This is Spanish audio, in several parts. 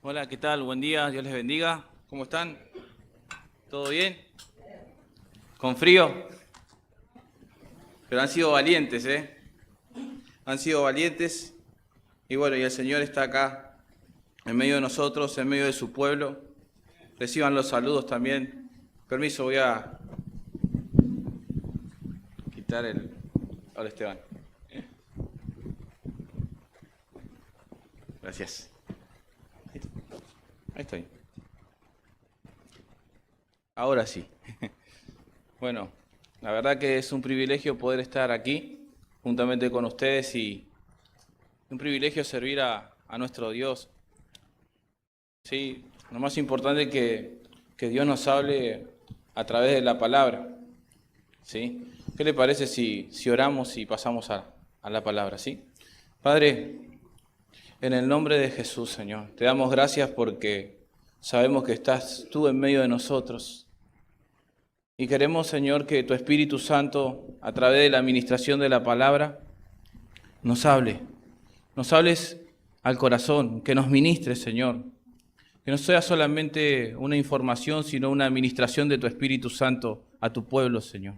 Hola, ¿qué tal? Buen día, Dios les bendiga. ¿Cómo están? ¿Todo bien? ¿Con frío? Pero han sido valientes, ¿eh? Han sido valientes. Y bueno, y el Señor está acá, en medio de nosotros, en medio de su pueblo. Reciban los saludos también. Permiso, voy a quitar el... Hola, Esteban. Gracias. Ahí estoy. Ahora sí. Bueno, la verdad que es un privilegio poder estar aquí juntamente con ustedes y un privilegio servir a nuestro Dios. Sí, lo más importante es que Dios nos hable a través de la palabra. ¿Sí? ¿Qué le parece si oramos y pasamos a la palabra? ¿Sí? Padre, en el nombre de Jesús, Señor, te damos gracias porque sabemos que estás tú en medio de nosotros. Y queremos, Señor, que tu Espíritu Santo, a través de la administración de la palabra, nos hable. Nos hables al corazón, que nos ministres, Señor. Que no sea solamente una información, sino una administración de tu Espíritu Santo a tu pueblo, Señor.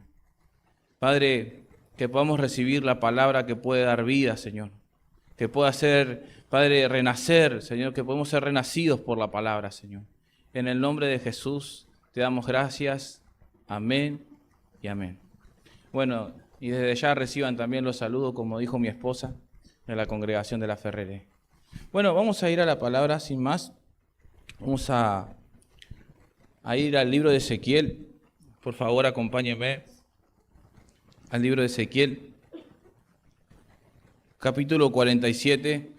Padre, que podamos recibir la palabra que puede dar vida, Señor. Que pueda hacer, Padre, renacer, Señor, que podemos ser renacidos por la palabra, Señor. En el nombre de Jesús te damos gracias. Amén y amén. Bueno, y desde ya reciban también los saludos, como dijo mi esposa, de la congregación de la Ferrere. Bueno, vamos a ir a la palabra sin más. Vamos a ir al libro de Ezequiel. Por favor, acompáñenme al libro de Ezequiel, capítulo 47.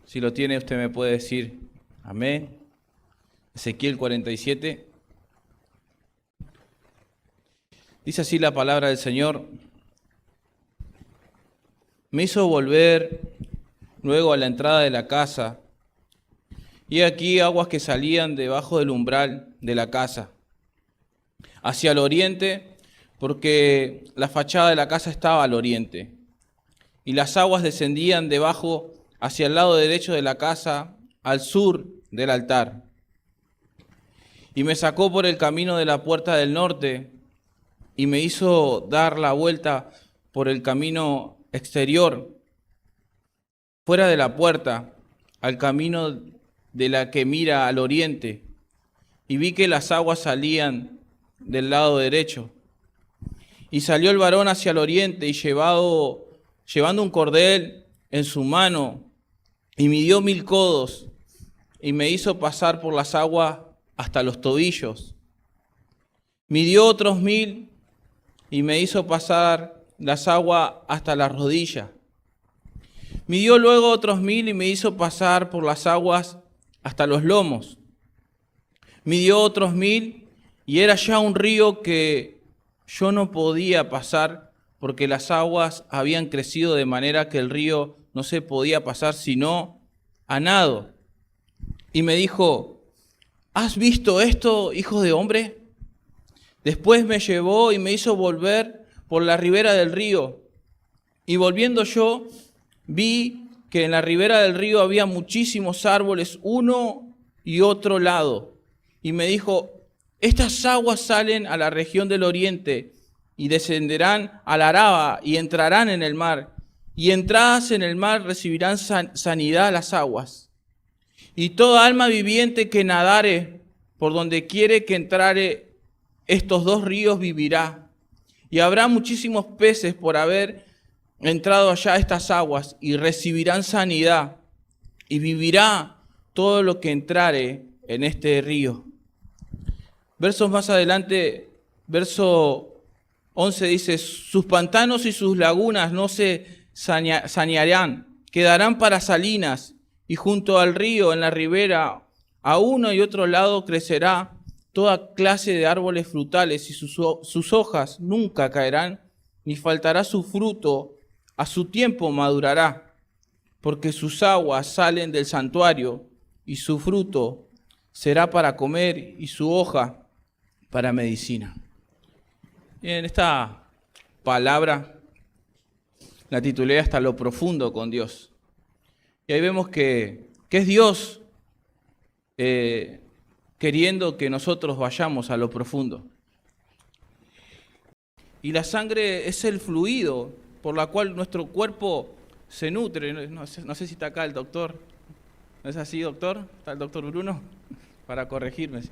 Si lo tiene, usted me puede decir amén. Ezequiel 47. Dice así la palabra del Señor. Me hizo volver luego a la entrada de la casa, y aquí aguas que salían debajo del umbral de la casa, hacia el oriente, porque la fachada de la casa estaba al oriente, y las aguas descendían debajo hacia el lado derecho de la casa, al sur del altar. Y me sacó por el camino de la puerta del norte, y me hizo dar la vuelta por el camino exterior, fuera de la puerta, al camino de la que mira al oriente, y vi que las aguas salían del lado derecho. Y salió el varón hacia el oriente, y llevando un cordel en su mano, y midió 1000 codos, y me hizo pasar por las aguas hasta los tobillos. Midió otros 1000, y me hizo pasar las aguas hasta la rodilla. Midió luego otros 1000, y me hizo pasar por las aguas hasta los lomos. Midió otros 1000, y era ya un río que yo no podía pasar, porque las aguas habían crecido de manera que el río no se podía pasar sino a nado. Y me dijo: ¿has visto esto, hijo de hombre? Después me llevó y me hizo volver por la ribera del río. Y volviendo yo, vi que en la ribera del río había muchísimos árboles, uno y otro lado. Y me dijo: estas aguas salen a la región del oriente y descenderán a la Araba y entrarán en el mar. Y entradas en el mar recibirán sanidad las aguas. Y toda alma viviente que nadare por donde quiere que entrare estos dos ríos vivirá. Y habrá muchísimos peces por haber entrado allá estas aguas, y recibirán sanidad, y vivirá todo lo que entrare en este río. Versos más adelante, verso 11 dice: sus pantanos y sus lagunas no se sanearán, quedarán para salinas, y junto al río, en la ribera, a uno y otro lado crecerá toda clase de árboles frutales, y sus hojas nunca caerán, ni faltará su fruto, a su tiempo madurará, porque sus aguas salen del santuario, y su fruto será para comer, y su hoja para medicina. Bien, esta palabra la titulé Hasta lo profundo con Dios. Y ahí vemos que es Dios queriendo que nosotros vayamos a lo profundo. Y la sangre es el fluido por la cual nuestro cuerpo se nutre. No sé si está acá el doctor. ¿No es así, doctor? ¿Está el doctor Bruno? Para corregirme. ¿Sí?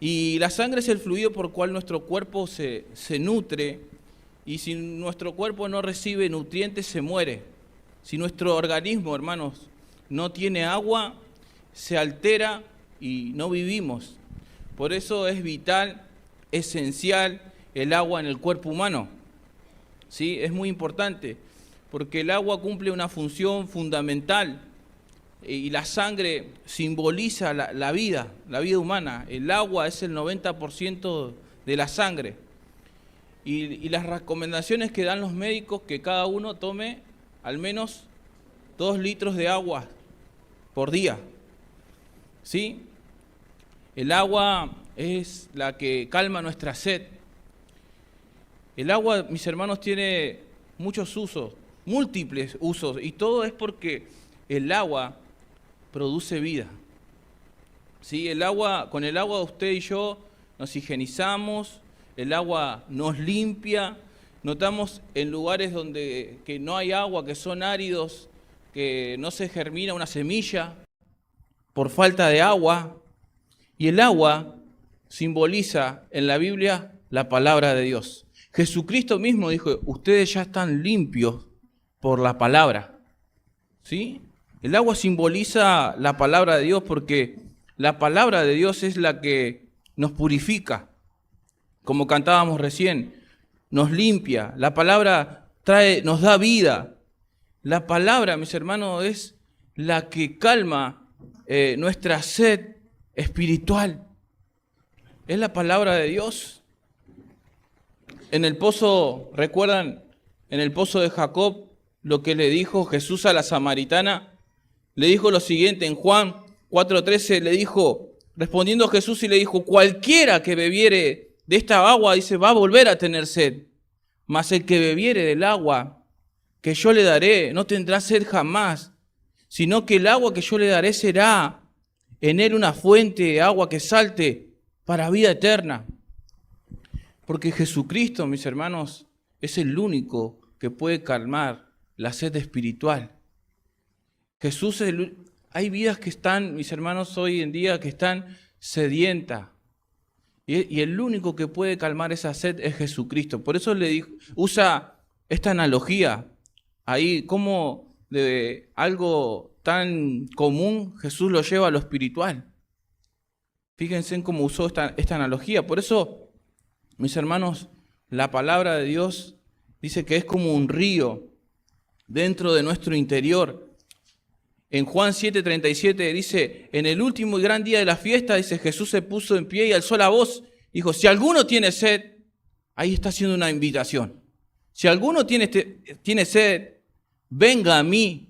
Y la sangre es el fluido por el cual nuestro cuerpo se nutre. Y si nuestro cuerpo no recibe nutrientes, se muere. Si nuestro organismo, hermanos, no tiene agua, se altera y no vivimos. Por eso es vital, esencial el agua en el cuerpo humano. ¿Sí? Es muy importante, porque el agua cumple una función fundamental y la sangre simboliza la vida humana. El agua es el 90% de la sangre. Y las recomendaciones que dan los médicos que cada uno tome al menos 2 litros de agua por día. ¿Sí? El agua es la que calma nuestra sed. El agua, mis hermanos, tiene muchos usos, múltiples usos, y todo es porque el agua produce vida. ¿Sí? Con el agua usted y yo nos higienizamos, el agua nos limpia. Notamos en lugares que no hay agua, que son áridos, que no se germina una semilla por falta de agua. Y el agua simboliza en la Biblia la palabra de Dios. Jesucristo mismo dijo, ustedes ya están limpios por la palabra. ¿Sí? El agua simboliza la palabra de Dios porque la palabra de Dios es la que nos purifica. Como cantábamos recién, nos limpia. La palabra nos da vida. La palabra, mis hermanos, es la que calma nuestra sed espiritual. Es la palabra de Dios. En el pozo, ¿recuerdan? En el pozo de Jacob, lo que le dijo Jesús a la samaritana, le dijo lo siguiente, en Juan 4:13 le dijo, respondiendo Jesús y le dijo, cualquiera que bebiere de esta agua, dice, va a volver a tener sed, mas el que bebiere del agua que yo le daré no tendrá sed jamás, sino que el agua que yo le daré será en él una fuente de agua que salte para vida eterna. Porque Jesucristo, mis hermanos, es el único que puede calmar la sed espiritual. Jesús hay vidas que están, mis hermanos, hoy en día que están sedientas. Y el único que puede calmar esa sed es Jesucristo. Por eso usa esta analogía ahí, como de algo tan común Jesús lo lleva a lo espiritual. Fíjense en cómo usó esta analogía. Por eso, mis hermanos, la palabra de Dios dice que es como un río dentro de nuestro interior. En Juan 7:37 dice, en el último y gran día de la fiesta, dice, Jesús se puso en pie y alzó la voz. Dijo, si alguno tiene sed, ahí está haciendo una invitación. Si alguno tiene sed, venga a mí.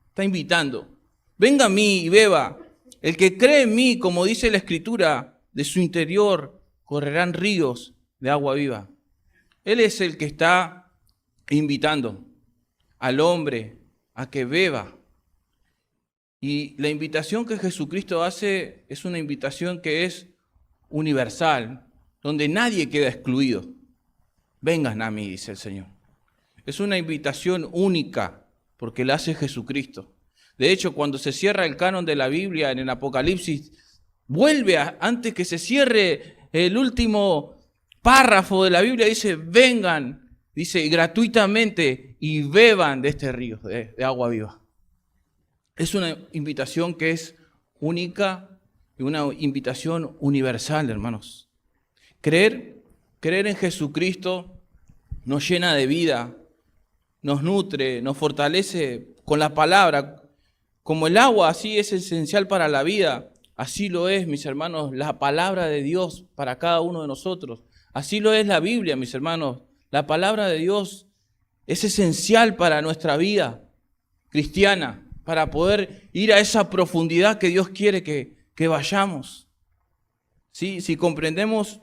Está invitando. Venga a mí y beba. El que cree en mí, como dice la Escritura, de su interior correrán ríos de agua viva. Él es el que está invitando al hombre a que beba. Y la invitación que Jesucristo hace es una invitación que es universal, donde nadie queda excluido. Vengan a mí, dice el Señor. Es una invitación única, porque la hace Jesucristo. De hecho, cuando se cierra el canon de la Biblia en el Apocalipsis, antes que se cierre el último párrafo de la Biblia, dice, vengan, dice, gratuitamente y beban de este río de agua viva. Es una invitación que es única y una invitación universal, hermanos. Creer en Jesucristo nos llena de vida, nos nutre, nos fortalece con la palabra. Como el agua así es esencial para la vida, así lo es, mis hermanos, la palabra de Dios para cada uno de nosotros. Así lo es la Biblia, mis hermanos. La palabra de Dios es esencial para nuestra vida cristiana, para poder ir a esa profundidad que Dios quiere que vayamos. ¿Sí? Si comprendemos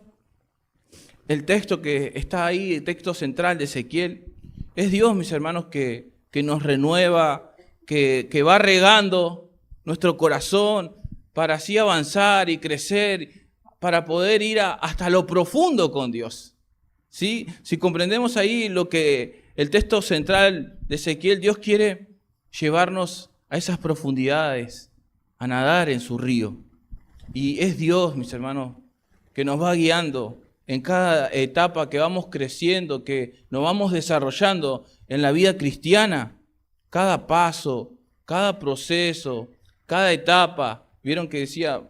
el texto que está ahí, el texto central de Ezequiel, es Dios, mis hermanos, que que nos renueva, que va regando nuestro corazón para así avanzar y crecer, para poder ir hasta lo profundo con Dios. ¿Sí? Si comprendemos ahí lo que el texto central de Ezequiel, Dios quiere llevarnos a esas profundidades, a nadar en su río. Y es Dios, mis hermanos, que nos va guiando en cada etapa que vamos creciendo, que nos vamos desarrollando en la vida cristiana. Cada paso, cada proceso, cada etapa. Vieron que decía,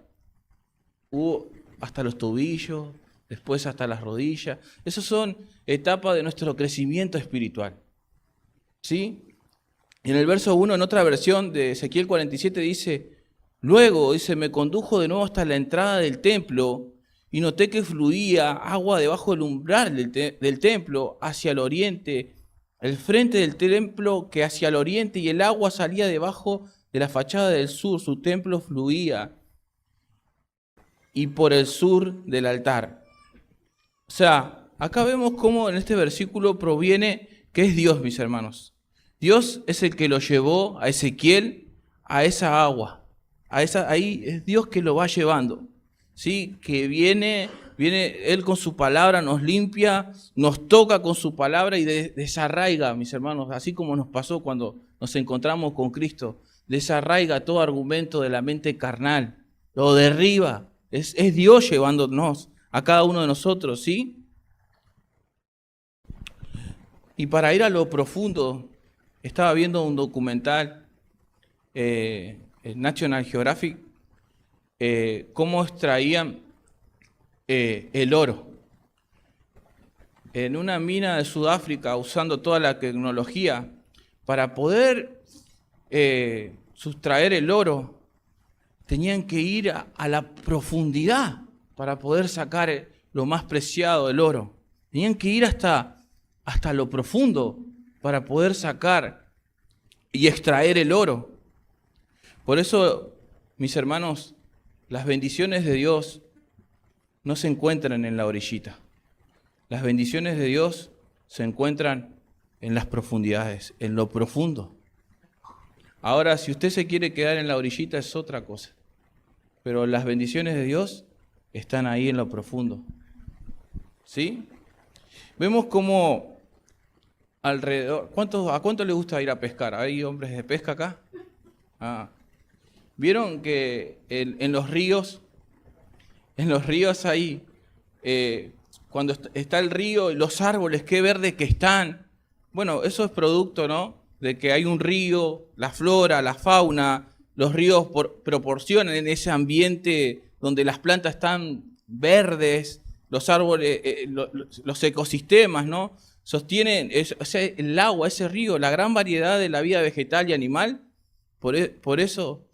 hubo hasta los tobillos, después hasta las rodillas. Esas son etapas de nuestro crecimiento espiritual. ¿Sí? Y en el verso 1, en otra versión de Ezequiel 47, dice, luego, dice, me condujo de nuevo hasta la entrada del templo y noté que fluía agua debajo del umbral del templo hacia el oriente, el frente del templo que hacia el oriente, y el agua salía debajo de la fachada del sur, su templo fluía, y por el sur del altar. O sea, acá vemos cómo en este versículo proviene que es Dios, mis hermanos. Dios es el que lo llevó a Ezequiel a esa agua. Ahí es Dios que lo va llevando. ¿Sí? Que viene Él con su palabra, nos limpia, nos toca con su palabra y desarraiga, mis hermanos, así como nos pasó cuando nos encontramos con Cristo. Desarraiga todo argumento de la mente carnal, lo derriba. Es Dios llevándonos a cada uno de nosotros, ¿sí? Y para ir a lo profundo, estaba viendo un documental, National Geographic, cómo extraían el oro. En una mina de Sudáfrica, usando toda la tecnología, para poder sustraer el oro, tenían que ir a la profundidad para poder sacar lo más preciado del oro. Tenían que ir hasta lo profundo para poder sacar y extraer el oro. Por eso, mis hermanos, las bendiciones de Dios no se encuentran en la orillita. Las bendiciones de Dios se encuentran en las profundidades, en lo profundo. Ahora, si usted se quiere quedar en la orillita es otra cosa. Pero las bendiciones de Dios están ahí en lo profundo. ¿Sí? Vemos como alrededor... ¿A cuánto le gusta ir a pescar? ¿Hay hombres de pesca acá? ¿Vieron que en los ríos ahí, cuando está el río y los árboles, qué verde que están? Bueno, eso es producto, ¿no?, de que hay un río, la flora, la fauna, los ríos proporcionan en ese ambiente donde las plantas están verdes, los árboles, los ecosistemas, ¿no?, sostienen el agua, ese río, la gran variedad de la vida vegetal y animal. Por eso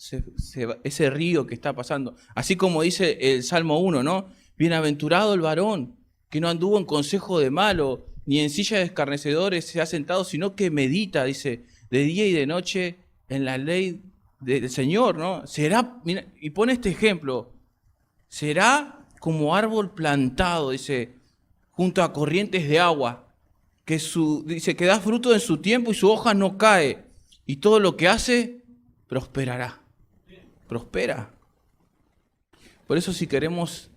ese río que está pasando, así como dice el Salmo 1, ¿no? Bienaventurado el varón que no anduvo en consejo de malo, ni en silla de escarnecedores se ha sentado, sino que medita, dice, de día y de noche en la ley del Señor, ¿no? Será, mira, y pone este ejemplo, será como árbol plantado, dice, junto a corrientes de agua, dice que da fruto en su tiempo y su hoja no cae, y todo lo que hace prosperará. Prospera. Por eso, si queremos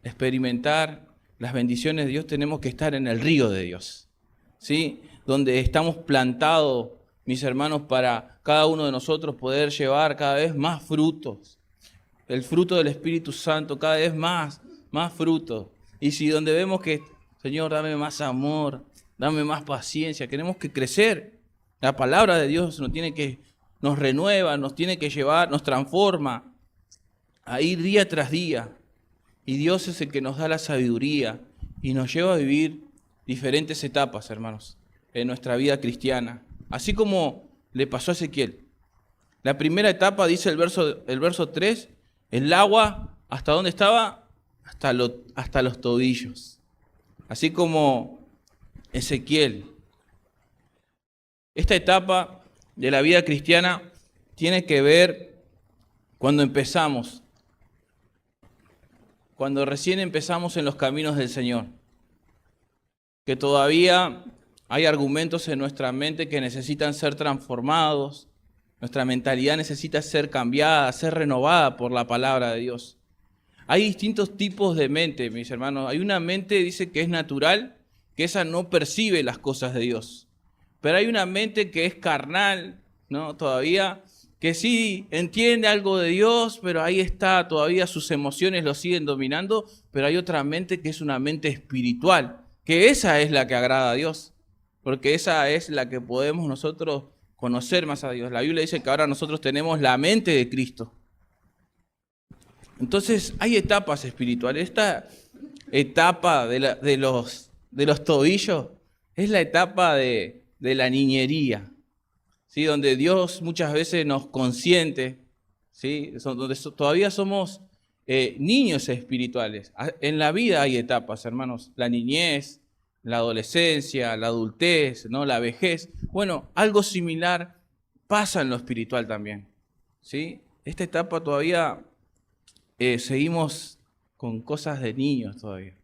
experimentar las bendiciones de Dios, tenemos que estar en el río de Dios, ¿sí? Donde estamos plantados, mis hermanos, para cada uno de nosotros poder llevar cada vez más frutos. El fruto del Espíritu Santo, cada vez más frutos. Y si donde vemos que, Señor, dame más amor, dame más paciencia, queremos que crecer. La palabra de Dios nos renueva, nos tiene que llevar, nos transforma a ir día tras día. Y Dios es el que nos da la sabiduría y nos lleva a vivir diferentes etapas, hermanos, en nuestra vida cristiana. Así como le pasó a Ezequiel. La primera etapa, dice el verso 3, el agua, ¿hasta dónde estaba? Hasta los tobillos. Así como Ezequiel. Esta etapa de la vida cristiana tiene que ver cuando recién empezamos en los caminos del Señor, que todavía Hay argumentos en nuestra mente que necesitan ser transformados. Nuestra mentalidad necesita ser cambiada, ser renovada por la palabra de Dios. Hay distintos tipos de mente, mis hermanos. Hay una mente, dice, que es natural, que esa no percibe las cosas de Dios. Pero hay una mente que es carnal, ¿no? Todavía, que sí entiende algo de Dios, pero ahí está, todavía sus emociones lo siguen dominando. Pero hay otra mente que es una mente espiritual, que esa es la que agrada a Dios. Porque esa es la que podemos nosotros conocer más a Dios. La Biblia dice que ahora nosotros tenemos la mente de Cristo. Entonces hay etapas espirituales. Esta etapa de los tobillos es la etapa de la niñería, ¿sí? Donde Dios muchas veces nos consiente, ¿sí? Donde todavía somos niños espirituales. En la vida hay etapas, hermanos. La niñez, la adolescencia, la adultez, ¿no? La vejez. Bueno, algo similar pasa en lo espiritual también, ¿sí? Esta etapa todavía seguimos con cosas de niños todavía,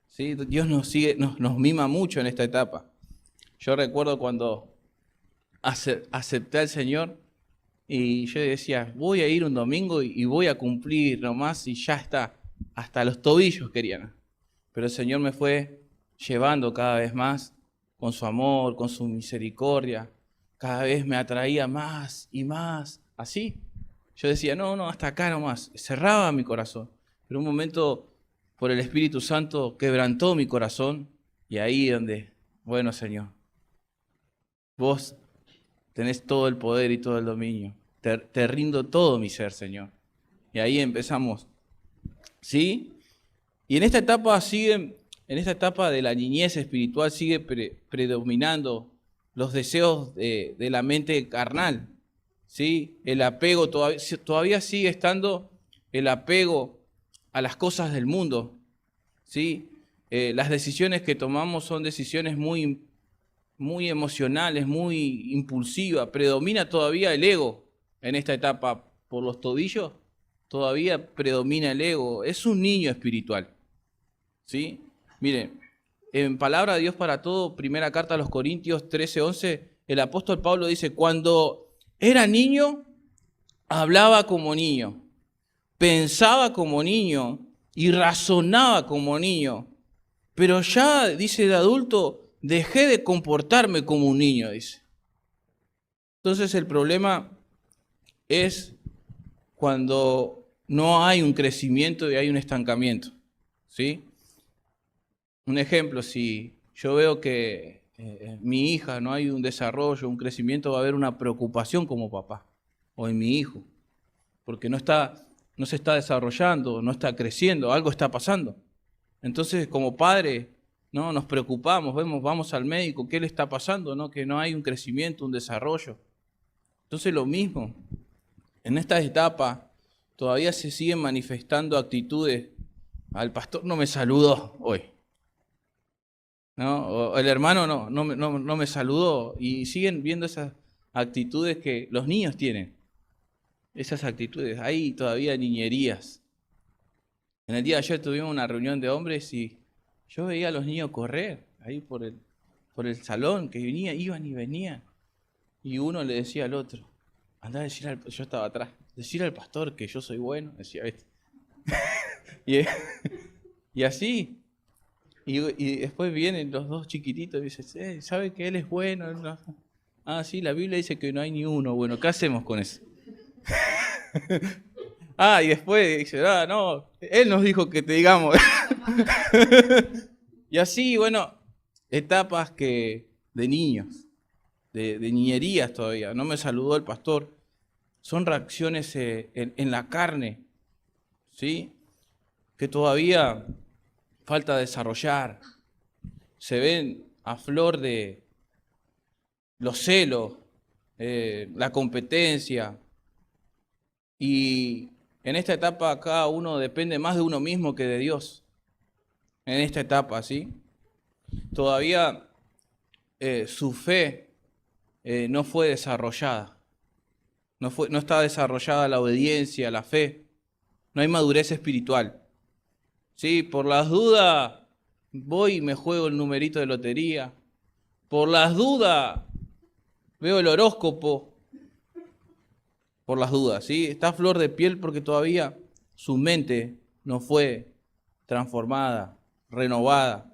¿sí? Dios nos mima mucho en esta etapa. Yo recuerdo cuando acepté al Señor y yo decía, voy a ir un domingo y voy a cumplir nomás y ya está. Hasta los tobillos querían. Pero el Señor me fue llevando cada vez más con su amor, con su misericordia. Cada vez me atraía más y más, así. Yo decía, no, hasta acá nomás. Cerraba mi corazón. Pero un momento, por el Espíritu Santo, quebrantó mi corazón. Y ahí donde, bueno, Señor, vos tenés todo el poder y todo el dominio. Te rindo todo mi ser, Señor. Y ahí empezamos. ¿Sí? Y en esta etapa de la niñez espiritual sigue predominando los deseos de la mente carnal, ¿sí? El apego, todavía sigue estando el apego a las cosas del mundo, ¿sí? Las decisiones que tomamos son decisiones muy emocionales, muy impulsivas. Predomina todavía el ego en esta etapa por los tobillos. Todavía predomina el ego. Es un niño espiritual, ¿sí? Miren, en Palabra de Dios para Todo, primera carta a los Corintios 13:11, el apóstol Pablo dice, cuando era niño, hablaba como niño, pensaba como niño y razonaba como niño. Pero ya, dice, de adulto, dejé de comportarme como un niño, dice. Entonces el problema es cuando no hay un crecimiento y hay un estancamiento, ¿sí? Un ejemplo, si yo veo que mi hija no hay un desarrollo, un crecimiento, va a haber una preocupación como papá o en mi hijo, porque no se está desarrollando, no está creciendo, algo está pasando. Entonces, como padre, ¿no? Nos preocupamos, vamos al médico, ¿qué le está pasando? ¿No? Que no hay un crecimiento, un desarrollo. Entonces, lo mismo, en esta etapa todavía se siguen manifestando actitudes. Al pastor no me saludó hoy, ¿no? O el hermano no me saludó, y siguen viendo esas actitudes que los niños tienen. Esas actitudes, hay todavía niñerías. En el día de ayer tuvimos una reunión de hombres y yo veía a los niños correr ahí por el salón, que iban y venían. Y uno le decía al otro, andá a decir yo estaba atrás, decir al pastor que yo soy bueno, decía, ¿viste? y así. Y después vienen los dos chiquititos y dicen, ¿sabe que él es bueno? No. Ah, sí, la Biblia dice que no hay ni uno. Bueno, ¿qué hacemos con eso? Y después dice, no, él nos dijo que te digamos. Y así, bueno, etapas de niños, de niñerías todavía. No me saludó el pastor. Son reacciones en la carne, ¿sí? Que todavía falta desarrollar. Se ven a flor de los celos, la competencia. Y en esta etapa cada uno depende más de uno mismo que de Dios. En esta etapa, ¿sí? Todavía su fe no fue desarrollada. No está desarrollada la obediencia, la fe. No hay madurez espiritual. Sí, por las dudas voy y me juego el numerito de lotería. Por las dudas, veo el horóscopo, por las dudas, ¿sí? Está a flor de piel porque todavía su mente no fue transformada, renovada,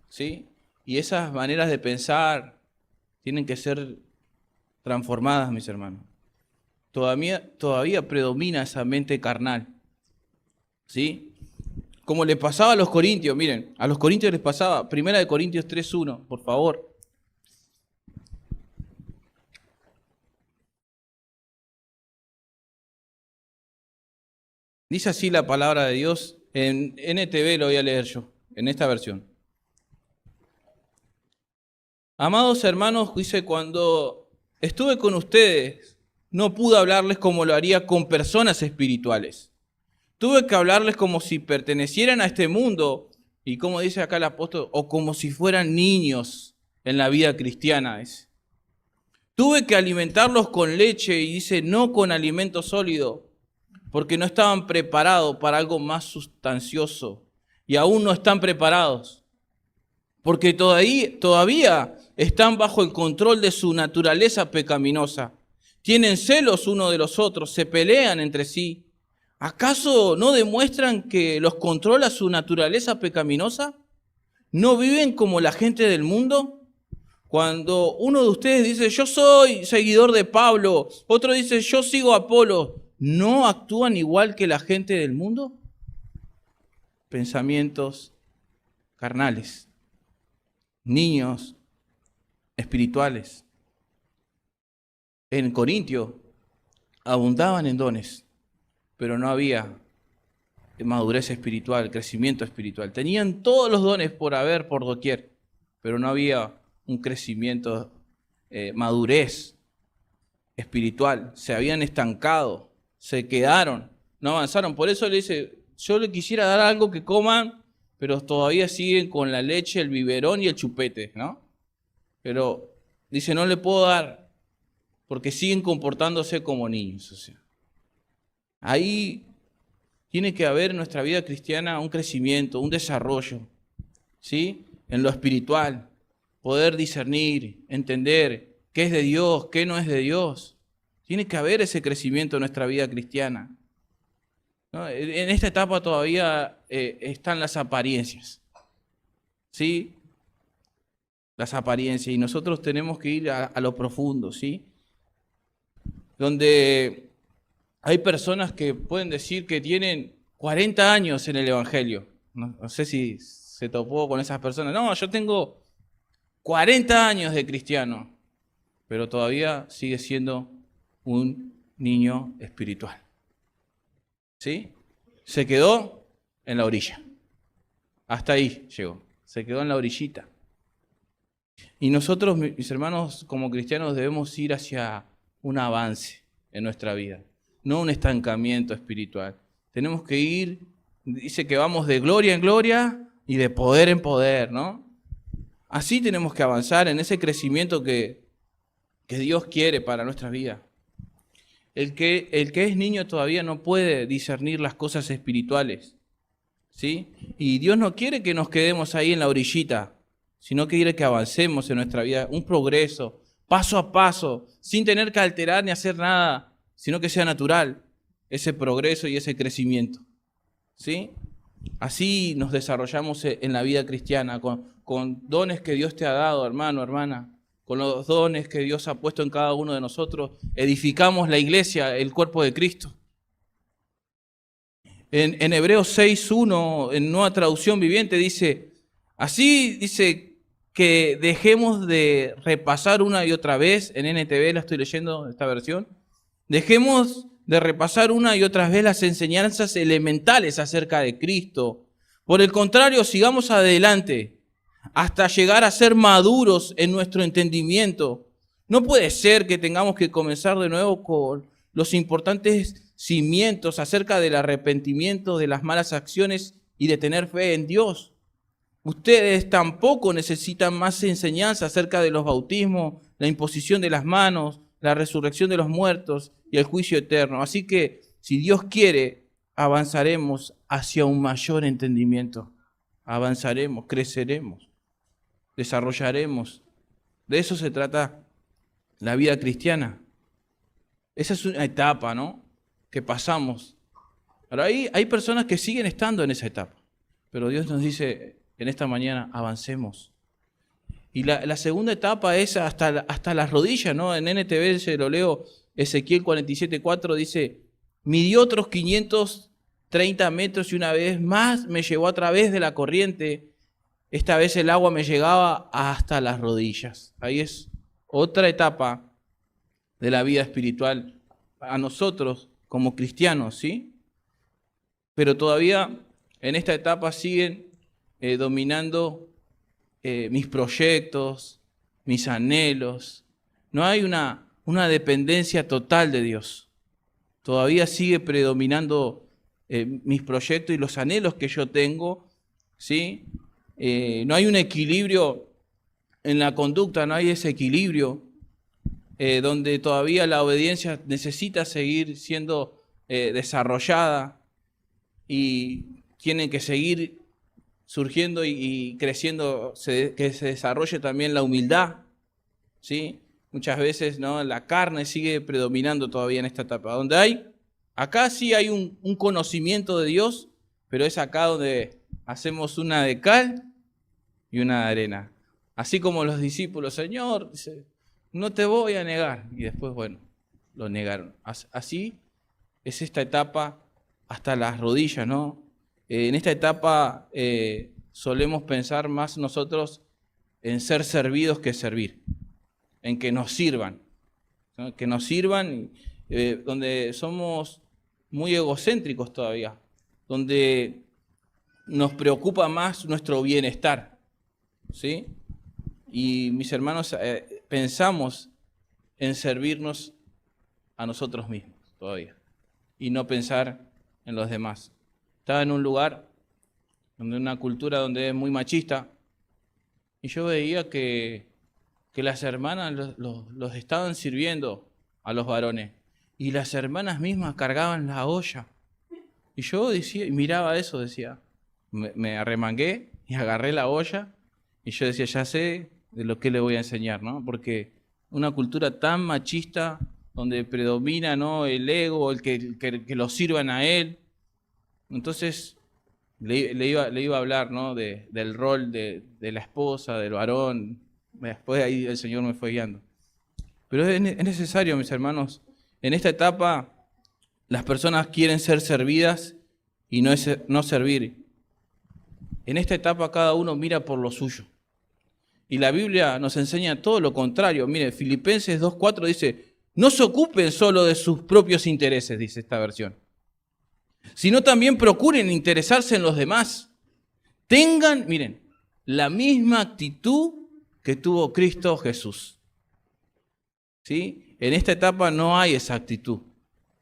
¿sí? Y esas maneras de pensar tienen que ser transformadas, mis hermanos. Todavía predomina esa mente carnal, ¿sí? Como le pasaba a los corintios, miren, a los corintios les pasaba, 1 Corintios 3:1, por favor. Dice así la palabra de Dios, en NTV lo voy a leer yo, en esta versión. Amados hermanos, dice, cuando estuve con ustedes, no pude hablarles como lo haría con personas espirituales. Tuve que hablarles como si pertenecieran a este mundo, y como dice acá el apóstol, o como si fueran niños en la vida cristiana. Tuve que alimentarlos con leche, y dice, no con alimento sólido, porque no estaban preparados para algo más sustancioso, y aún no están preparados, porque todavía están bajo el control de su naturaleza pecaminosa. Tienen celos uno de los otros, se pelean entre sí. ¿Acaso no demuestran que los controla su naturaleza pecaminosa? ¿No viven como la gente del mundo? Cuando uno de ustedes dice, yo soy seguidor de Pablo, otro dice, yo sigo a Apolo, ¿no actúan igual que la gente del mundo? Pensamientos carnales, niños espirituales. En Corintio abundaban en dones, pero no había madurez espiritual, crecimiento espiritual. Tenían todos los dones por haber, por doquier, pero no había un crecimiento, madurez espiritual. Se habían estancado, se quedaron, no avanzaron. Por eso le dice, yo le quisiera dar algo que coman, pero todavía siguen con la leche, el biberón y el chupete, ¿no? Pero dice, no le puedo dar, porque siguen comportándose como niños. O sea, ahí tiene que haber en nuestra vida cristiana un crecimiento, un desarrollo, ¿sí? En lo espiritual, poder discernir, entender qué es de Dios, qué no es de Dios. Tiene que haber ese crecimiento en nuestra vida cristiana, ¿no? En esta etapa todavía están las apariencias, ¿sí? Las apariencias, y nosotros tenemos que ir a lo profundo, ¿sí? Donde hay personas que pueden decir que tienen 40 años en el Evangelio. No sé si se topó con esas personas. No, yo tengo 40 años de cristiano, pero todavía sigue siendo un niño espiritual. ¿Sí? Se quedó en la orilla. Hasta ahí llegó. Se quedó en la orillita. Y nosotros, mis hermanos, como cristianos, debemos ir hacia un avance en nuestra vida, no un estancamiento espiritual. Tenemos que ir, dice que vamos de gloria en gloria y de poder en poder, ¿no? Así tenemos que avanzar en ese crecimiento que Dios quiere para nuestra vida. El que es niño todavía no puede discernir las cosas espirituales, ¿sí? Y Dios no quiere que nos quedemos ahí en la orillita, sino que quiere que avancemos en nuestra vida, un progreso, paso a paso, sin tener que alterar ni hacer nada, sino que sea natural ese progreso y ese crecimiento, ¿sí? Así nos desarrollamos en la vida cristiana, con dones que Dios te ha dado, hermano, hermana, con los dones que Dios ha puesto en cada uno de nosotros, edificamos la iglesia, el cuerpo de Cristo. En Hebreos 6:1, en Nueva Traducción Viviente, dice, así dice que dejemos de repasar una y otra vez, en NTV la estoy leyendo, esta versión, dejemos de repasar una y otra vez las enseñanzas elementales acerca de Cristo. Por el contrario, sigamos adelante hasta llegar a ser maduros en nuestro entendimiento. No puede ser que tengamos que comenzar de nuevo con los importantes cimientos acerca del arrepentimiento de las malas acciones y de tener fe en Dios. Ustedes tampoco necesitan más enseñanza acerca de los bautismos, la imposición de las manos, la resurrección de los muertos y el juicio eterno. Así que, si Dios quiere, avanzaremos hacia un mayor entendimiento. Avanzaremos, creceremos, desarrollaremos De eso se trata la vida cristiana. Esa es una etapa, ¿no?, que pasamos. Ahora hay personas que siguen estando en esa etapa, pero Dios nos dice en esta mañana, avancemos. Y la segunda etapa es hasta las rodillas, ¿no? En NTV se lo leo, Ezequiel 47:4 dice, midió otros 530 metros y una vez más me llevó a través de la corriente. Esta vez el agua me llegaba hasta las rodillas. Ahí es otra etapa de la vida espiritual a nosotros como cristianos, ¿sí? Pero todavía en esta etapa siguen dominando mis proyectos, mis anhelos. No hay una dependencia total de Dios. Todavía sigue predominando mis proyectos y los anhelos que yo tengo, ¿sí? No hay un equilibrio en la conducta, no hay ese equilibrio donde todavía la obediencia necesita seguir siendo desarrollada y tiene que seguir surgiendo y creciendo, que se desarrolle también la humildad, ¿sí? Muchas veces, ¿no?, la carne sigue predominando todavía en esta etapa. Acá sí hay un conocimiento de Dios, pero es acá donde hacemos una de cal y una de arena. Así como los discípulos, Señor, dice, no te voy a negar. Y después, bueno, lo negaron. Así es esta etapa hasta las rodillas, ¿no? En esta etapa solemos pensar más nosotros en ser servidos que servir, en que nos sirvan, ¿no? Que nos sirvan, donde somos muy egocéntricos todavía, donde nos preocupa más nuestro bienestar, ¿sí? Y mis hermanos, pensamos en servirnos a nosotros mismos todavía y no pensar en los demás. Estaba en un lugar, una cultura donde es muy machista, y yo veía que las hermanas los estaban sirviendo a los varones, y las hermanas mismas cargaban la olla. Y yo decía, y miraba eso, decía, me arremangué y agarré la olla, y yo decía, ya sé de lo que le voy a enseñar, ¿no? Porque una cultura tan machista, donde predomina, ¿no?, el ego, el que lo sirvan a él. Entonces le iba a hablar, ¿no?, del rol de la esposa, del varón. Después ahí el Señor me fue guiando. Pero es necesario, mis hermanos, en esta etapa las personas quieren ser servidas y no servir. En esta etapa cada uno mira por lo suyo. Y la Biblia nos enseña todo lo contrario. Mire, Filipenses 2:4 dice, no se ocupen solo de sus propios intereses, dice esta versión, sino también procuren interesarse en los demás. Tengan, miren, la misma actitud que tuvo Cristo Jesús. ¿Sí? En esta etapa no hay esa actitud,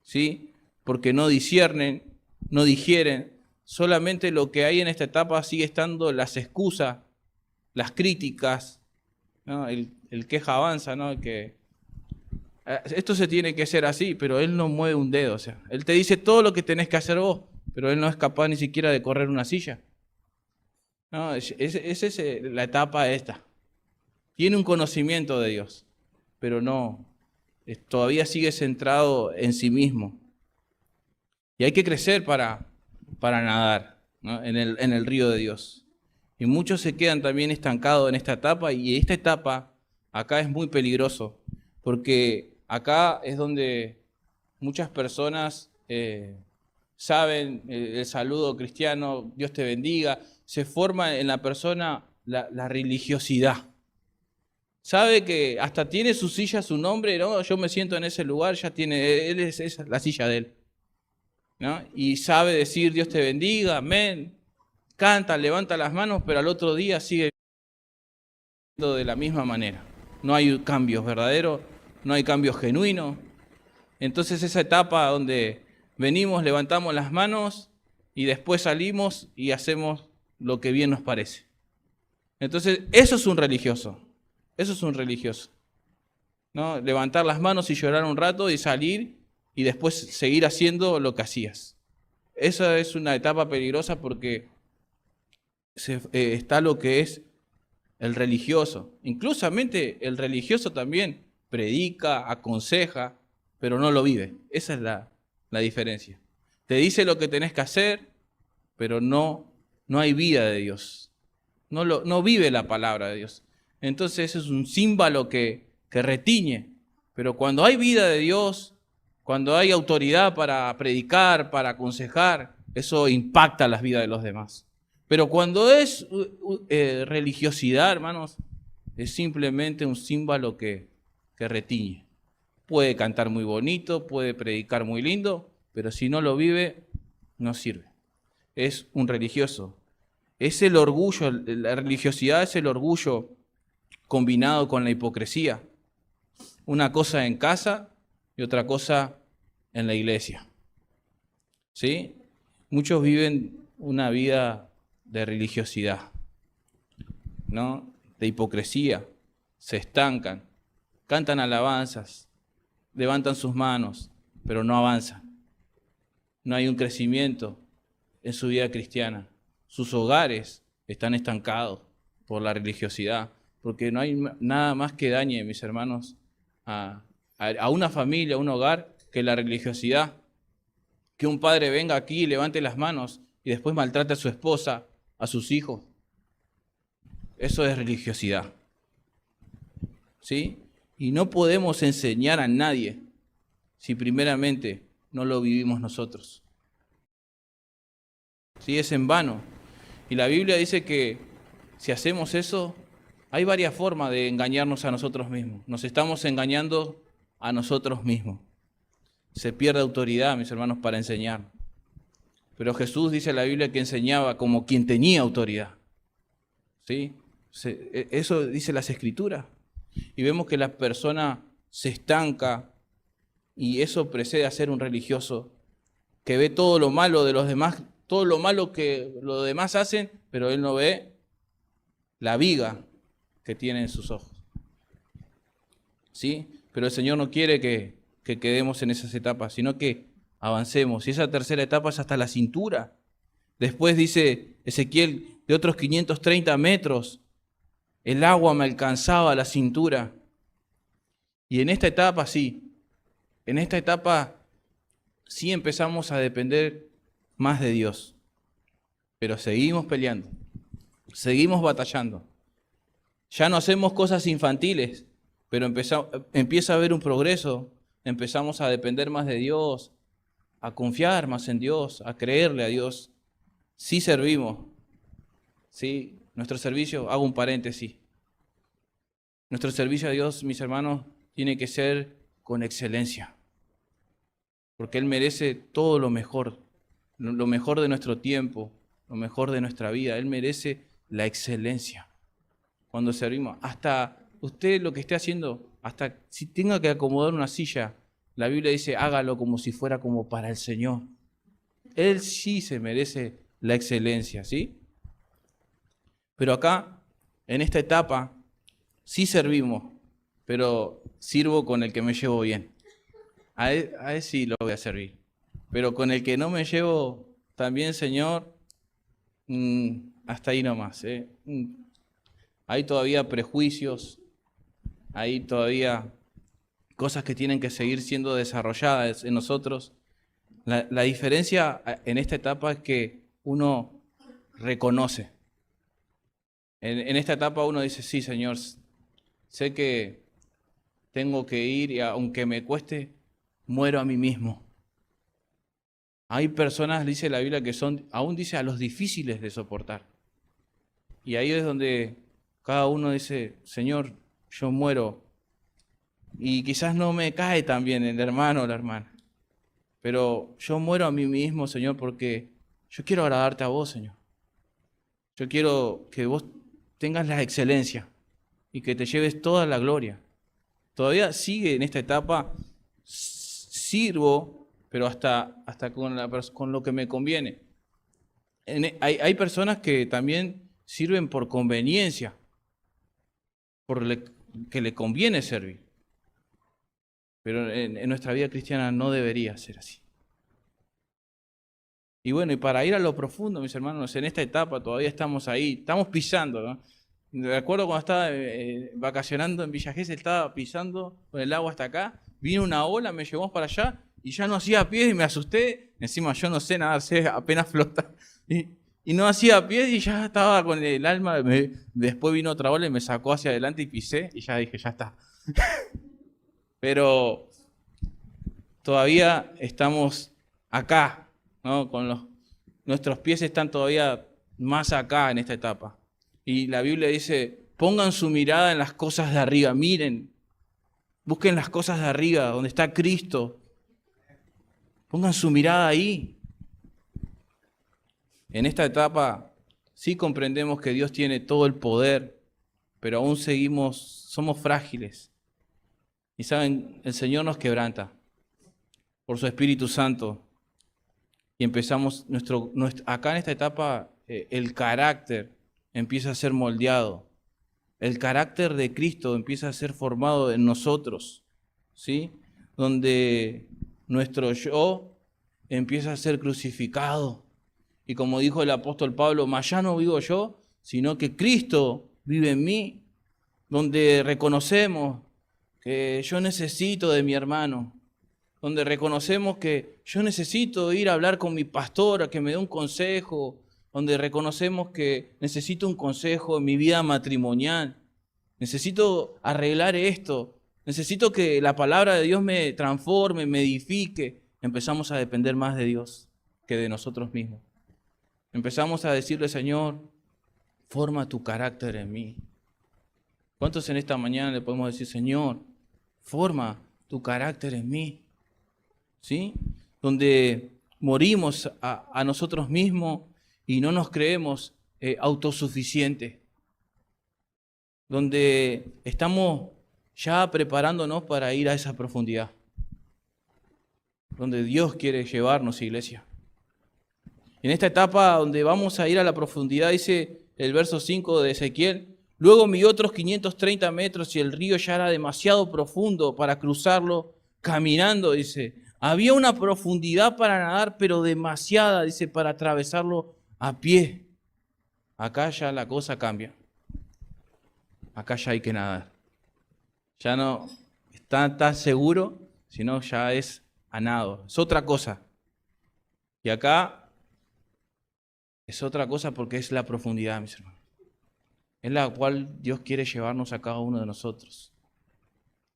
¿sí? Porque no disciernen, no digieren. Solamente lo que hay en esta etapa sigue estando las excusas, las críticas, ¿no? El queja avanza, ¿no? Que esto se tiene que hacer así, pero él no mueve un dedo. O sea, él te dice todo lo que tenés que hacer vos, pero él no es capaz ni siquiera de correr una silla. No, esa es la etapa esta. Tiene un conocimiento de Dios, pero no, todavía sigue centrado en sí mismo. Y hay que crecer para nadar, ¿no?, en el río de Dios. Y muchos se quedan también estancados en esta etapa, y esta etapa acá es muy peligroso, porque acá es donde muchas personas saben el saludo cristiano, Dios te bendiga, se forma en la persona la religiosidad. Sabe que hasta tiene su silla, su nombre, ¿no? Yo me siento en ese lugar, ya tiene, él es la silla de él, ¿no? Y sabe decir Dios te bendiga, amén. Canta, levanta las manos, pero al otro día sigue viviendo de la misma manera. No hay cambios verdaderos, no hay cambios genuinos. Entonces esa etapa donde venimos, levantamos las manos y después salimos y hacemos lo que bien nos parece. Entonces eso es un religioso, ¿no? Levantar las manos y llorar un rato y salir y después seguir haciendo lo que hacías. Esa es una etapa peligrosa porque está lo que es el religioso. Inclusamente el religioso también predica, aconseja, pero no lo vive. Esa es la diferencia. Te dice lo que tenés que hacer, pero no hay vida de Dios. No vive la palabra de Dios. Entonces es un címbalo que retiñe. Pero cuando hay vida de Dios, cuando hay autoridad para predicar, para aconsejar, eso impacta las vidas de los demás. Pero cuando es religiosidad, hermanos, es simplemente un címbalo que retiñe. Puede cantar muy bonito, puede predicar muy lindo, pero si no lo vive, no sirve. Es un religioso. Es el orgullo, la religiosidad es el orgullo combinado con la hipocresía. Una cosa en casa y otra cosa en la iglesia. ¿Sí? Muchos viven una vida de religiosidad, ¿no? De hipocresía, se estancan, cantan alabanzas, levantan sus manos, pero no avanzan. No hay un crecimiento en su vida cristiana. Sus hogares están estancados por la religiosidad, porque no hay nada más que dañe, mis hermanos, a una familia, a un hogar, que la religiosidad. Que un padre venga aquí y levante las manos y después maltrate a su esposa, a sus hijos. Eso es religiosidad. ¿Sí? Y no podemos enseñar a nadie si primeramente no lo vivimos nosotros. ¿Sí? Es en vano. Y la Biblia dice que si hacemos eso, hay varias formas de engañarnos a nosotros mismos. Nos estamos engañando a nosotros mismos. Se pierde autoridad, mis hermanos, para enseñar. Pero Jesús dice en la Biblia que enseñaba como quien tenía autoridad. ¿Sí? Eso dice las Escrituras. Y vemos que la persona se estanca y eso precede a ser un religioso que ve todo lo malo de los demás, todo lo malo que los demás hacen, pero él no ve la viga que tiene en sus ojos. ¿Sí? Pero el Señor no quiere que quedemos en esas etapas, sino que avancemos. Y esa tercera etapa es hasta la cintura. Después dice Ezequiel, de otros 530 metros, el agua me alcanzaba a la cintura. Y en esta etapa sí, sí empezamos a depender más de Dios. Pero seguimos peleando, seguimos batallando. Ya no hacemos cosas infantiles, pero empieza a haber un progreso. Empezamos a depender más de Dios, a confiar más en Dios, a creerle a Dios. Sí servimos. Sí, nuestro servicio, hago un paréntesis. Nuestro servicio a Dios, mis hermanos, tiene que ser con excelencia. Porque Él merece todo lo mejor de nuestro tiempo, lo mejor de nuestra vida. Él merece la excelencia. Cuando servimos, hasta usted lo que esté haciendo, hasta si tenga que acomodar una silla, la Biblia dice, hágalo como si fuera como para el Señor. Él sí se merece la excelencia, ¿sí? Pero acá, en esta etapa, sí servimos, pero sirvo con el que me llevo bien. A él sí lo voy a servir. Pero con el que no me llevo también, Señor, hasta ahí nomás. Hay todavía prejuicios, hay todavía cosas que tienen que seguir siendo desarrolladas en nosotros. La diferencia en esta etapa es que uno reconoce. En esta etapa uno dice, sí, Señor, sé que tengo que ir y aunque me cueste, muero a mí mismo. Hay personas, dice la Biblia, que son, aún dice, a los difíciles de soportar. Y ahí es donde cada uno dice, Señor, yo muero. Y quizás no me cae tan bien el hermano o la hermana. Pero yo muero a mí mismo, Señor, porque yo quiero agradarte a vos, Señor. Yo quiero que vos tengas la excelencia y que te lleves toda la gloria. Todavía sigue en esta etapa, sirvo, pero hasta con lo que me conviene. Hay personas que también sirven por conveniencia, que le conviene servir. Pero en nuestra vida cristiana no debería ser así. Y bueno, y para ir a lo profundo, mis hermanos, en esta etapa todavía estamos ahí, estamos pisando, ¿no? Me acuerdo cuando estaba vacacionando en Villa Gesell, estaba pisando con el agua hasta acá, vino una ola, me llevó para allá y ya no hacía pies y me asusté. Encima yo no sé nadar, sé apenas flota. Y no hacía pies y ya estaba con el alma. Después vino otra ola y me sacó hacia adelante y pisé y ya dije, ya está. Pero todavía estamos acá, ¿no? Nuestros pies están todavía más acá en esta etapa. Y la Biblia dice, pongan su mirada en las cosas de arriba, miren, busquen las cosas de arriba, donde está Cristo. Pongan su mirada ahí. En esta etapa sí comprendemos que Dios tiene todo el poder, pero aún somos frágiles. Y saben, el Señor nos quebranta por su Espíritu Santo. Y empezamos, acá en esta etapa, el carácter empieza a ser moldeado. El carácter de Cristo empieza a ser formado en nosotros, ¿sí? Donde nuestro yo empieza a ser crucificado. Y como dijo el apóstol Pablo, mas ya no vivo yo, sino que Cristo vive en mí. Donde reconocemos que yo necesito de mi hermano. Donde reconocemos que yo necesito ir a hablar con mi pastor, a que me dé un consejo. Donde reconocemos que necesito un consejo en mi vida matrimonial. Necesito arreglar esto. Necesito que la palabra de Dios me transforme, me edifique. Empezamos a depender más de Dios que de nosotros mismos. Empezamos a decirle, Señor, forma tu carácter en mí. ¿Cuántos en esta mañana le podemos decir, Señor, forma tu carácter en mí? ¿Sí? Donde morimos a nosotros mismos y no nos creemos autosuficientes. Donde estamos ya preparándonos para ir a esa profundidad. Donde Dios quiere llevarnos, iglesia. En esta etapa donde vamos a ir a la profundidad, dice el verso 5 de Ezequiel, luego midí otros 530 metros y el río ya era demasiado profundo para cruzarlo caminando, dice. Había una profundidad para nadar, pero demasiada, dice, para atravesarlo a pie. Acá ya la cosa cambia. Acá ya hay que nadar. Ya no está tan seguro, sino ya es a nado. Es otra cosa. Y acá es otra cosa porque es la profundidad, mis hermanos. Es la cual Dios quiere llevarnos a cada uno de nosotros.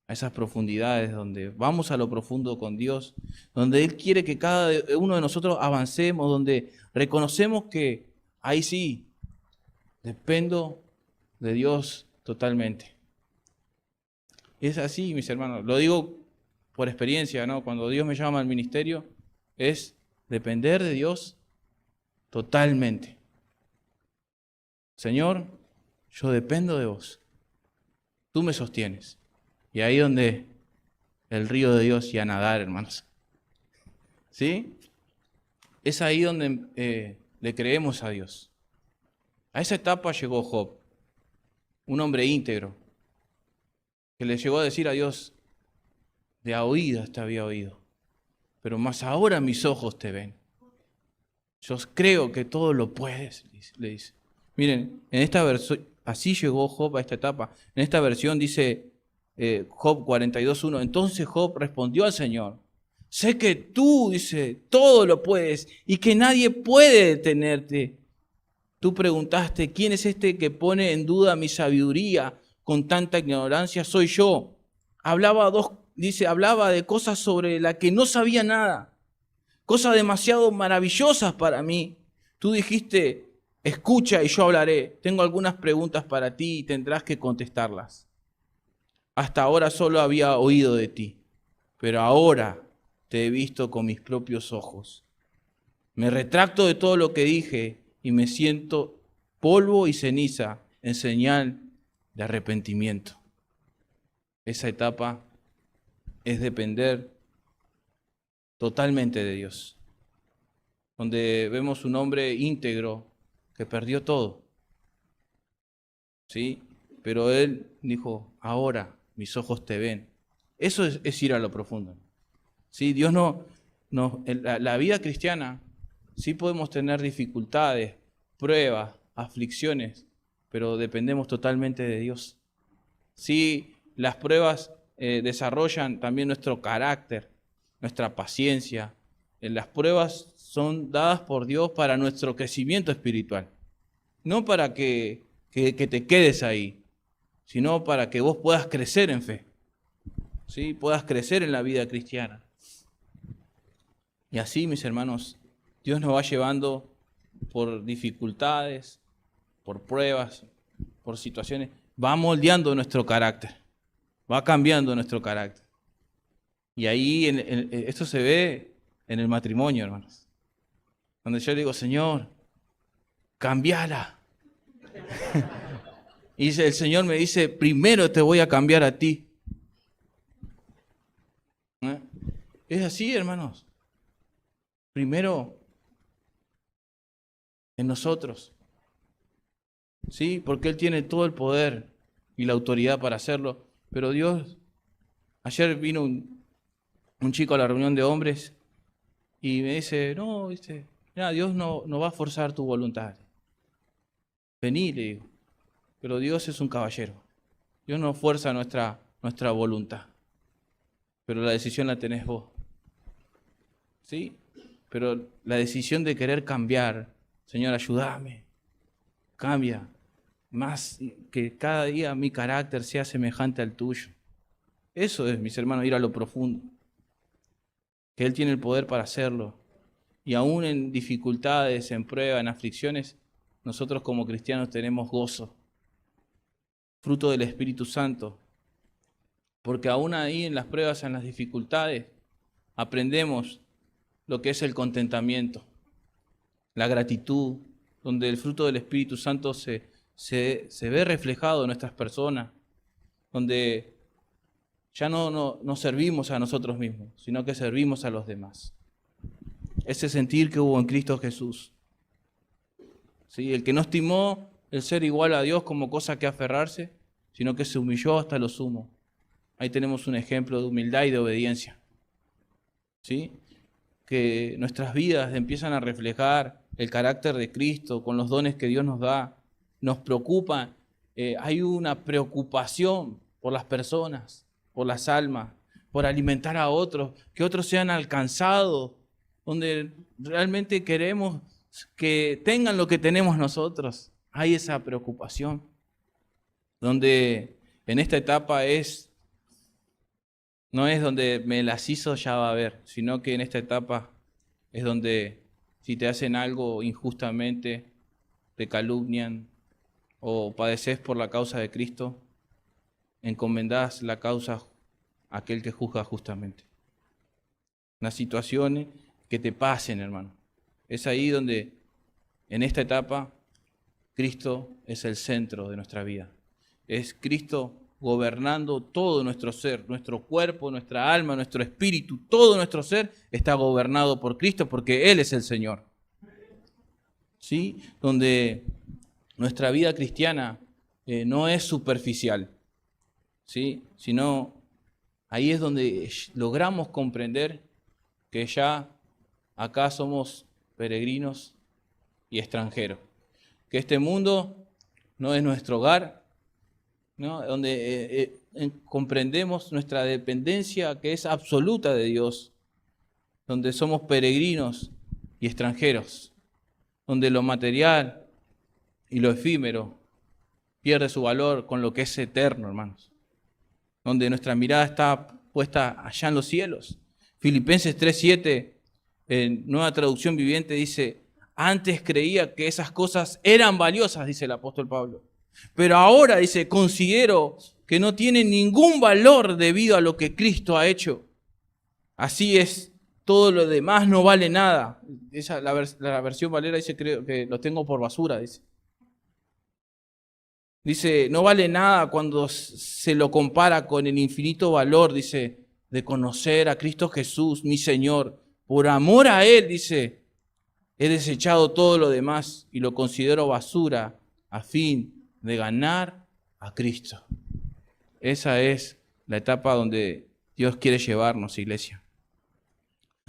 A esas profundidades donde vamos a lo profundo con Dios, donde Él quiere que cada uno de nosotros avancemos, donde reconocemos que ahí sí, dependo de Dios totalmente. Es así, mis hermanos. Lo digo por experiencia, ¿no? Cuando Dios me llama al ministerio, es depender de Dios totalmente. Señor, yo dependo de vos. Tú me sostienes. Y ahí donde el río de Dios y a nadar, hermanos. ¿Sí? Es ahí donde le creemos a Dios. A esa etapa llegó Job, un hombre íntegro, que le llegó a decir a Dios, de a oídas te había oído, pero más ahora mis ojos te ven. Yo creo que todo lo puedes, le dice. Miren, en esta versión, así llegó Job a esta etapa. En esta versión dice Job 42:1, entonces Job respondió al Señor, sé que tú, dice, todo lo puedes y que nadie puede detenerte. Tú preguntaste, ¿quién es este que pone en duda mi sabiduría con tanta ignorancia? Soy yo. Hablaba de cosas sobre las que no sabía nada. Cosas demasiado maravillosas para mí. Tú dijiste, escucha y yo hablaré. Tengo algunas preguntas para ti y tendrás que contestarlas. Hasta ahora solo había oído de ti, pero ahora te he visto con mis propios ojos. Me retracto de todo lo que dije y me siento polvo y ceniza en señal de arrepentimiento. Esa etapa es depender totalmente de Dios, donde vemos un hombre íntegro que perdió todo, ¿sí? Pero él dijo, ahora mis ojos te ven. Eso es ir a lo profundo, ¿sí? Dios en la vida cristiana sí podemos tener dificultades, pruebas, aflicciones, pero dependemos totalmente de Dios. Sí, las pruebas desarrollan también nuestro carácter, nuestra paciencia. Las pruebas son dadas por Dios para nuestro crecimiento espiritual. No para que te quedes ahí, sino para que vos puedas crecer en fe, ¿sí? Puedas crecer en la vida cristiana. Y así, mis hermanos, Dios nos va llevando por dificultades, por pruebas, por situaciones, va moldeando nuestro carácter, va cambiando nuestro carácter. Y ahí esto se ve en el matrimonio, hermanos. Cuando yo le digo, Señor, cambiala. Y el Señor me dice, primero te voy a cambiar a ti. ¿Eh? Es así, hermanos. Primero en nosotros. ¿Sí? Porque Él tiene todo el poder y la autoridad para hacerlo. Pero Dios, ayer vino un chico a la reunión de hombres y me dice, no, mira, Dios no va a forzar tu voluntad. Vení, le digo. Pero Dios es un caballero. Dios no fuerza nuestra voluntad. Pero la decisión la tenés vos. ¿Sí? Pero la decisión de querer cambiar, Señor, ayúdame, cambia, más que cada día mi carácter sea semejante al tuyo. Eso es, mis hermanos, ir a lo profundo. Que Él tiene el poder para hacerlo. Y aún en dificultades, en pruebas, en aflicciones, nosotros como cristianos tenemos gozo, fruto del Espíritu Santo. Porque aún ahí en las pruebas, en las dificultades, aprendemos lo que es el contentamiento, la gratitud, donde el fruto del Espíritu Santo se ve reflejado en nuestras personas, donde ya no servimos a nosotros mismos, sino que servimos a los demás. Ese sentir que hubo en Cristo Jesús. ¿Sí? El que no estimó el ser igual a Dios como cosa que aferrarse, sino que se humilló hasta lo sumo. Ahí tenemos un ejemplo de humildad y de obediencia. ¿Sí? Que nuestras vidas empiezan a reflejar el carácter de Cristo con los dones que Dios nos da. Nos preocupa, hay una preocupación por las personas, por las almas, por alimentar a otros, que otros sean alcanzados, donde realmente queremos que tengan lo que tenemos nosotros. Hay esa preocupación, donde en esta etapa no es donde me las hizo ya va a haber, sino que en esta etapa es donde si te hacen algo injustamente, te calumnian o padeces por la causa de Cristo, encomendás la causa a aquel que juzga justamente. Unas situaciones que te pasen, hermano. Es ahí donde en esta etapa Cristo es el centro de nuestra vida. Es Cristo gobernando todo nuestro ser, nuestro cuerpo, nuestra alma, nuestro espíritu, todo nuestro ser está gobernado por Cristo porque Él es el Señor. ¿Sí? Donde nuestra vida cristiana no es superficial, ¿sí? Sino ahí es donde logramos comprender que ya acá somos peregrinos y extranjeros, que este mundo no es nuestro hogar, ¿no? Donde comprendemos nuestra dependencia que es absoluta de Dios, donde somos peregrinos y extranjeros, donde lo material y lo efímero pierde su valor con lo que es eterno, hermanos, donde nuestra mirada está puesta allá en los cielos. Filipenses 3:7, en Nueva Traducción Viviente, dice: antes creía que esas cosas eran valiosas, dice el apóstol Pablo. Pero ahora, dice, considero que no tienen ningún valor debido a lo que Cristo ha hecho. Así es, todo lo demás no vale nada. La versión Valera dice, creo que lo tengo por basura, dice. Dice, no vale nada cuando se lo compara con el infinito valor, dice, de conocer a Cristo Jesús, mi Señor. Por amor a Él, dice, he desechado todo lo demás y lo considero basura a fin de ganar a Cristo. Esa es la etapa donde Dios quiere llevarnos, iglesia.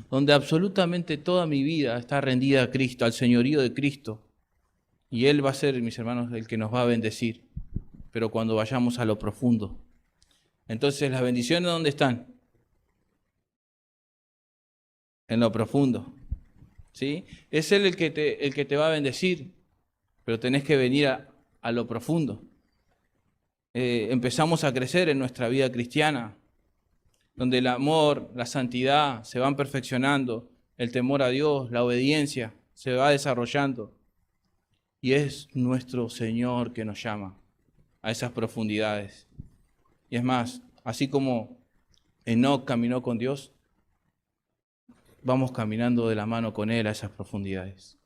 Donde absolutamente toda mi vida está rendida a Cristo, al señorío de Cristo. Y Él va a ser, mis hermanos, el que nos va a bendecir, pero cuando vayamos a lo profundo. Entonces, ¿las bendiciones dónde están? En lo profundo. ¿Sí? Es Él el que te va a bendecir, pero tenés que venir a lo profundo. Empezamos a crecer en nuestra vida cristiana, donde el amor, la santidad se van perfeccionando, el temor a Dios, la obediencia se va desarrollando. Y es nuestro Señor que nos llama a esas profundidades. Y es más, así como Enoc caminó con Dios, vamos caminando de la mano con Él a esas profundidades.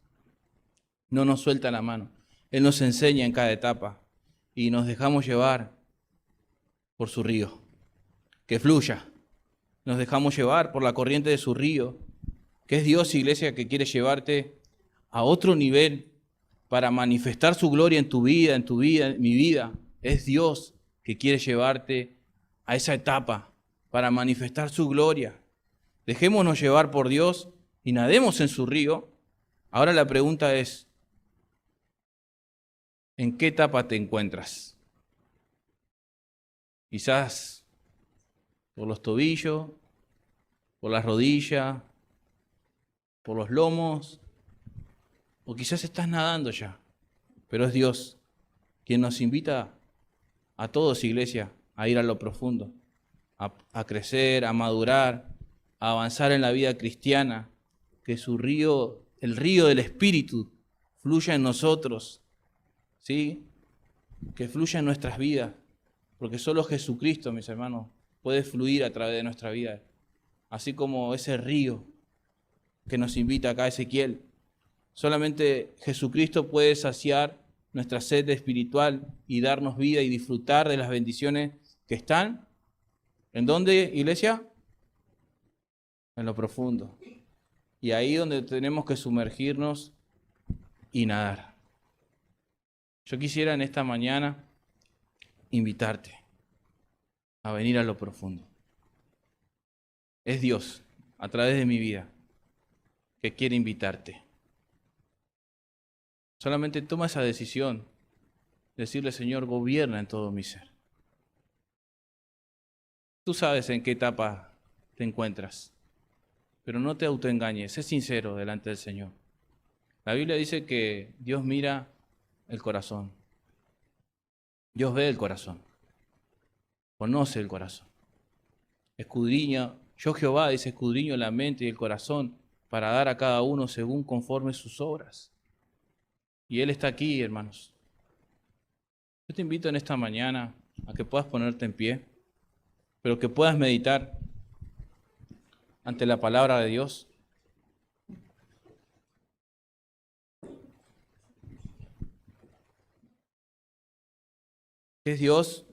No nos suelta la mano. Él nos enseña en cada etapa y nos dejamos llevar por su río. Que fluya. Nos dejamos llevar por la corriente de su río, que es Dios, iglesia, que quiere llevarte a otro nivel para manifestar su gloria en tu vida, en mi vida. Es Dios que quiere llevarte a esa etapa para manifestar su gloria. Dejémonos llevar por Dios y nademos en su río. Ahora la pregunta es, ¿en qué etapa te encuentras? Quizás por los tobillos, por las rodillas, por los lomos, o quizás estás nadando ya, pero es Dios quien nos invita a todos, iglesia, a ir a lo profundo, a crecer, a madurar, a avanzar en la vida cristiana, que su río, el río del Espíritu, fluya en nosotros, ¿sí? Que fluya en nuestras vidas, porque solo Jesucristo, mis hermanos, puede fluir a través de nuestra vida, así como ese río que nos invita acá Ezequiel. Solamente Jesucristo puede saciar nuestra sed espiritual y darnos vida y disfrutar de las bendiciones que están. ¿En dónde, iglesia? En lo profundo. Y ahí donde tenemos que sumergirnos y nadar. Yo quisiera en esta mañana invitarte a venir a lo profundo. Es Dios, a través de mi vida, que quiere invitarte. Solamente toma esa decisión, decirle, Señor, gobierna en todo mi ser. Tú sabes en qué etapa te encuentras, pero no te autoengañes, sé sincero delante del Señor. La Biblia dice que Dios mira el corazón. Dios ve el corazón, conoce el corazón. Escudriña, yo Jehová, dice, escudriño la mente y el corazón para dar a cada uno según conforme sus obras. Y Él está aquí, hermanos. Yo te invito en esta mañana a que puedas ponerte en pie, pero que puedas meditar ante la palabra de Dios. Es Dios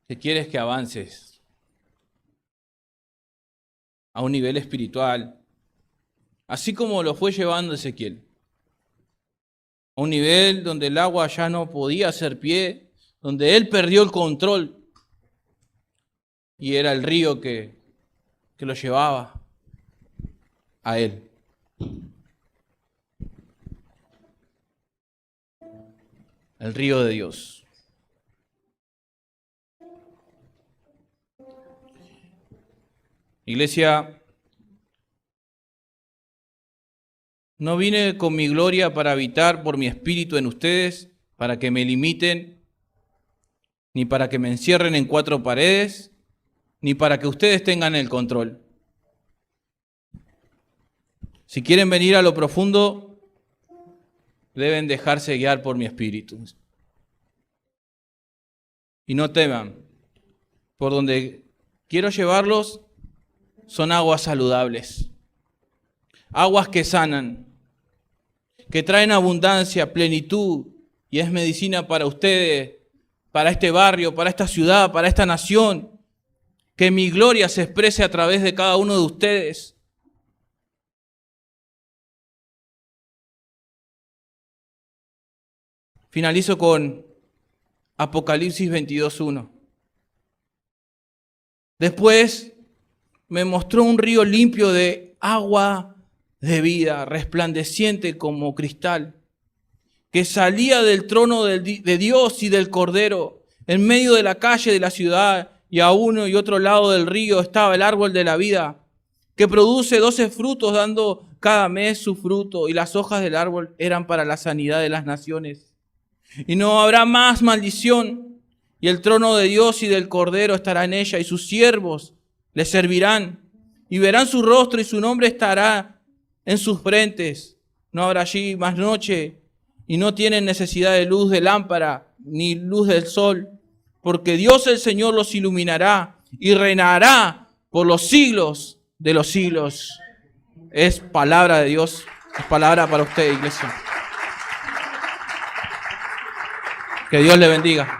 que quieres que avances a un nivel espiritual, así como lo fue llevando Ezequiel. A un nivel donde el agua ya no podía hacer pie, donde él perdió el control y era el río que lo llevaba a él. El río de Dios. Iglesia, no vine con mi gloria para habitar por mi espíritu en ustedes, para que me limiten, ni para que me encierren en cuatro paredes, ni para que ustedes tengan el control. Si quieren venir a lo profundo, deben dejarse guiar por mi espíritu. Y no teman, por donde quiero llevarlos son aguas saludables, aguas que sanan, que traen abundancia, plenitud, y es medicina para ustedes, para este barrio, para esta ciudad, para esta nación. Que mi gloria se exprese a través de cada uno de ustedes. Finalizo con Apocalipsis 22:1. Después me mostró un río limpio de agua de vida, resplandeciente como cristal, que salía del trono de Dios y del Cordero. En medio de la calle de la ciudad y a uno y otro lado del río estaba el árbol de la vida, que produce 12 frutos, dando cada mes su fruto, y las hojas del árbol eran para la sanidad de las naciones. Y no habrá más maldición, y el trono de Dios y del Cordero estará en ella, y sus siervos le servirán, y verán su rostro, y su nombre estará en sus frentes. No habrá allí más noche, y no tienen necesidad de luz de lámpara, ni luz del sol, porque Dios el Señor los iluminará, y reinará por los siglos de los siglos. Es palabra de Dios, es palabra para usted, iglesia. Que Dios le bendiga.